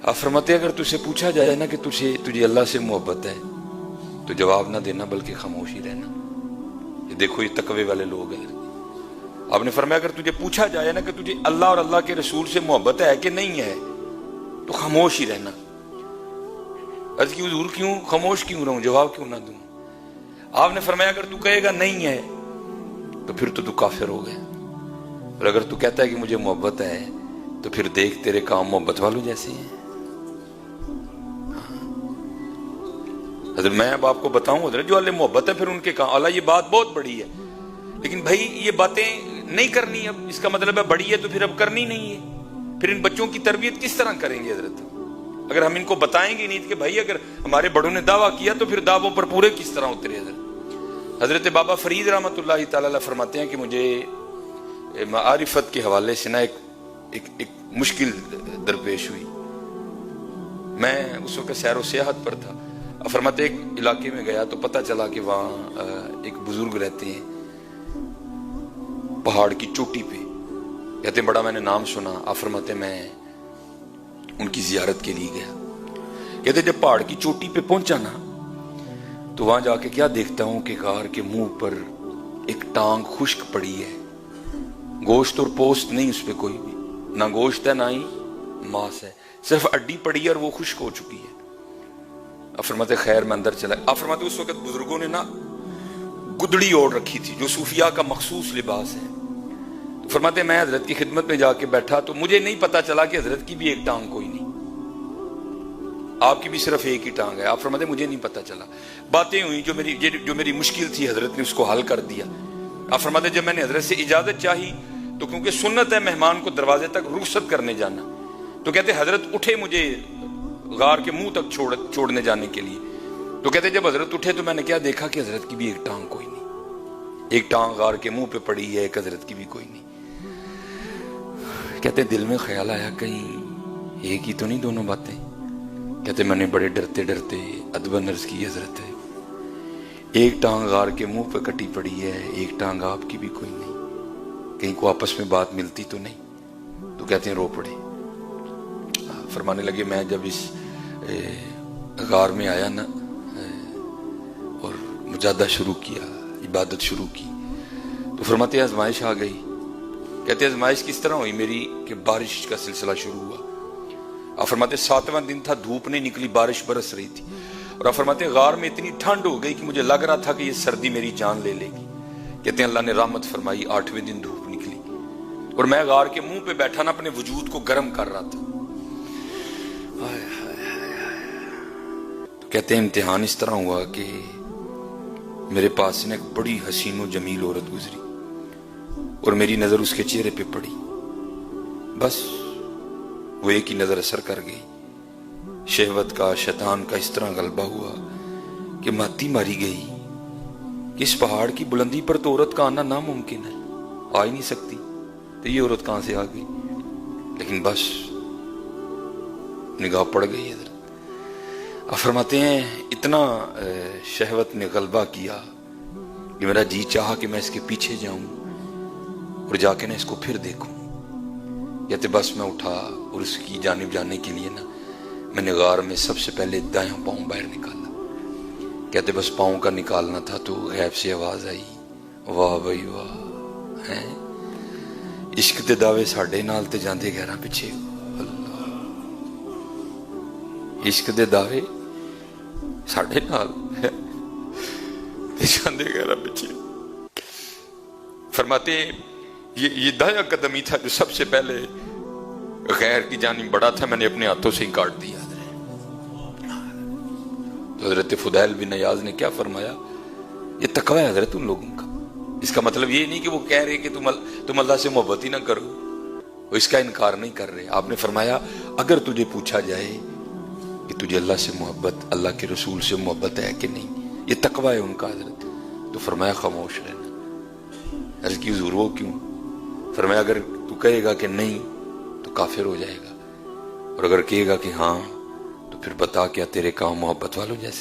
آپ فرماتے اگر تجھ سے پوچھا جائے نا کہ تجھے اللہ سے محبت ہے تو جواب نہ دینا بلکہ خاموش ہی رہنا. یہ دیکھو یہ تقوی والے لوگ ہیں. آپ نے فرمایا اگر تجھے پوچھا جائے نا کہ تجھے اللہ اور اللہ کے رسول سے محبت ہے کہ نہیں ہے تو خاموش ہی رہنا. عرض کی حضور کیوں خاموش کیوں رہوں, جواب کیوں نہ دوں؟ آپ نے فرمایا اگر تو کہے گا نہیں ہے تو پھر تو کافر ہو گیا, اور اگر تو کہتا ہے کہ مجھے محبت ہے تو پھر دیکھ تیرے کام محبت والوں جیسے ہیں. حضرت میں اب آپ کو بتاؤں حضرت جو اللہ محبت ہے پھر ان کے کام, اللہ یہ بات بہت بڑی ہے لیکن بھائی یہ باتیں نہیں کرنی. اب اس کا مطلب ہے بڑی ہے تو پھر اب کرنی نہیں ہے. پھر ان بچوں کی تربیت کس طرح کریں گے حضرت اگر ہم ان کو بتائیں گے نہیں کہ بھائی اگر ہمارے بڑوں نے دعویٰ کیا تو پھر دعووں پر پورے کس طرح اترے. حضرت بابا فرید رحمۃ اللہ تعالی فرماتے ہیں کہ مجھے معرفت کے حوالے سے نا ایک مشکل درپیش ہوئی. میں اس وقت سیر و سیاحت پر تھا. فرماتے ایک علاقے میں گیا تو پتہ چلا کہ وہاں ایک بزرگ رہتے ہیں پہاڑ کی چوٹی پہ. کہتے ہیں بڑا میں نے نام سنا. آپ فرماتے میں ان کی زیارت کے لیے گیا. کہتے جب پہاڑ کی چوٹی پہ پہنچا نا تو وہاں جا کے کیا دیکھتا ہوں کہ غار کے منہ پر ایک ٹانگ خشک پڑی ہے. گوشت اور پوست نہیں اس پہ کوئی بھی, نہ گوشت ہے نہ ہی ماس ہے, صرف اڈی پڑی ہے اور وہ خشک ہو چکی ہے. آپ فرماتے خیر میں اندر چلا. آپ فرماتے اس وقت بزرگوں نے نا گدڑی اوڑھ رکھی تھی جو صوفیاء کا مخصوص لباس ہے. تو فرماتے میں حضرت کی خدمت میں جا کے بیٹھا تو مجھے نہیں پتا چلا کہ حضرت کی بھی ایک ٹانگ کوئی نہیں, آپ کی بھی صرف ایک ہی ٹانگ ہے. آپ فرماتے مجھے نہیں پتا چلا. باتیں ہوئی جو میری مشکل تھی حضرت نے اس کو حل کر دیا. آپ فرماتے جب میں نے حضرت سے اجازت چاہی تو کیونکہ سنت ہے مہمان کو دروازے تک رخصت کرنے جانا, تو کہتے حضرت اٹھے مجھے غار کے منہ تک چھوڑنے جانے کے لیے. تو کہتے جب حضرت اٹھے تو میں نے کیا دیکھا کہ حضرت کی بھی ایک ٹانگ کوئی نہیں. ایک ٹانگ غار کے منہ پہ پڑی ہے, ایک حضرت کی بھی کوئی نہیں. کہتے دل میں خیال آیا کہیں ایک ہی تو نہیں دونوں باتیں. کہتے میں نے بڑے ڈرتے ڈرتے ادباً عرض کی حضرت ہے ایک ٹانگ غار کے منہ پہ کٹی پڑی ہے, ایک ٹانگ آپ کی بھی کوئی نہیں, کہیں کو آپس میں بات ملتی تو نہیں. تو کہتے ہیں رو پڑے. فرمانے لگے میں جب اس غار میں آیا نا اور مجاہدہ شروع کیا, عبادت شروع کی, تو فرماتے آزمائش آ گئی. کہتے آزمائش کس طرح ہوئی میری کہ بارش کا سلسلہ شروع ہوا. آپ فرماتے 7واں دن تھا, دھوپ نہیں نکلی, بارش برس رہی تھی. اور آپ فرماتے غار میں اتنی ٹھنڈ ہو گئی کہ مجھے لگ رہا تھا کہ یہ سردی میری جان لے لے گی. کہتے ہیں اللہ نے رحمت فرمائی, 8ویں دن دھوپ نکلی اور میں غار کے منہ پہ بیٹھا نا اپنے وجود کو گرم کر رہا تھا. تو کہتے ہیں امتحان اس طرح ہوا کہ میرے پاس سے ایک بڑی حسین و جمیل عورت گزری اور میری نظر اس کے چہرے پہ پڑی. بس وہ ایک ہی نظر اثر کر گئی. شہوت کا شیطان کا اس طرح غلبہ ہوا کہ ماتی ماری گئی کہ اس پہاڑ کی بلندی پر تو عورت کا آنا ناممکن ہے, آ ہی نہیں سکتی. تو یہ عورت کہاں سے آ گئی؟ لیکن بس نگاہ پڑ گئی حضرت. آپ فرماتے ہیں اتنا شہوت نے غلبہ کیا کہ میرا جی چاہا کہ میں اس کے پیچھے جاؤں اور جا کے نا اس کو پھر دیکھوں. کہتے بس میں اٹھا اور اس کی جانب جانے کے لیے نا میں نے غار میں سب سے پہلے دایاں پاؤں باہر نکالا. کہتے بس پاؤں کا نکالنا تھا تو غیب سے آواز آئی, واہ بھائی واہ, ہیں عشق دے دعوے ساڈے نال تے جاندے گھراں پیچھے. عشق دے دعوے ساڈے نال تے جاندے گھراں پیچھے. فرماتے یہ دایاں قدم ہی تھا جو سب سے پہلے غیر کی جانب بڑا تھا, میں نے اپنے ہاتھوں سے ہی کاٹ دیا. تو حضرت فضیل بن عیاض نے کیا فرمایا, یہ تقوی ہے حضرت ان لوگوں کا. اس کا مطلب یہ نہیں کہ وہ کہہ رہے کہ تم اللہ سے محبت ہی نہ کرو, وہ اس کا انکار نہیں کر رہے. آپ نے فرمایا اگر تجھے پوچھا جائے کہ تجھے اللہ سے محبت, اللہ کے رسول سے محبت ہے کہ نہیں, یہ تقوی ہے ان کا حضرت, تو فرمایا خاموش رہنا. عرض کی حضور وہ کیوں؟ فرمایا اگر تو کہے گا کہ نہیں تو کافر ہو جائے گا, اور اگر کہے گا کہ ہاں تو پھر بتا کیا تیرے کام محبت والوں جیسے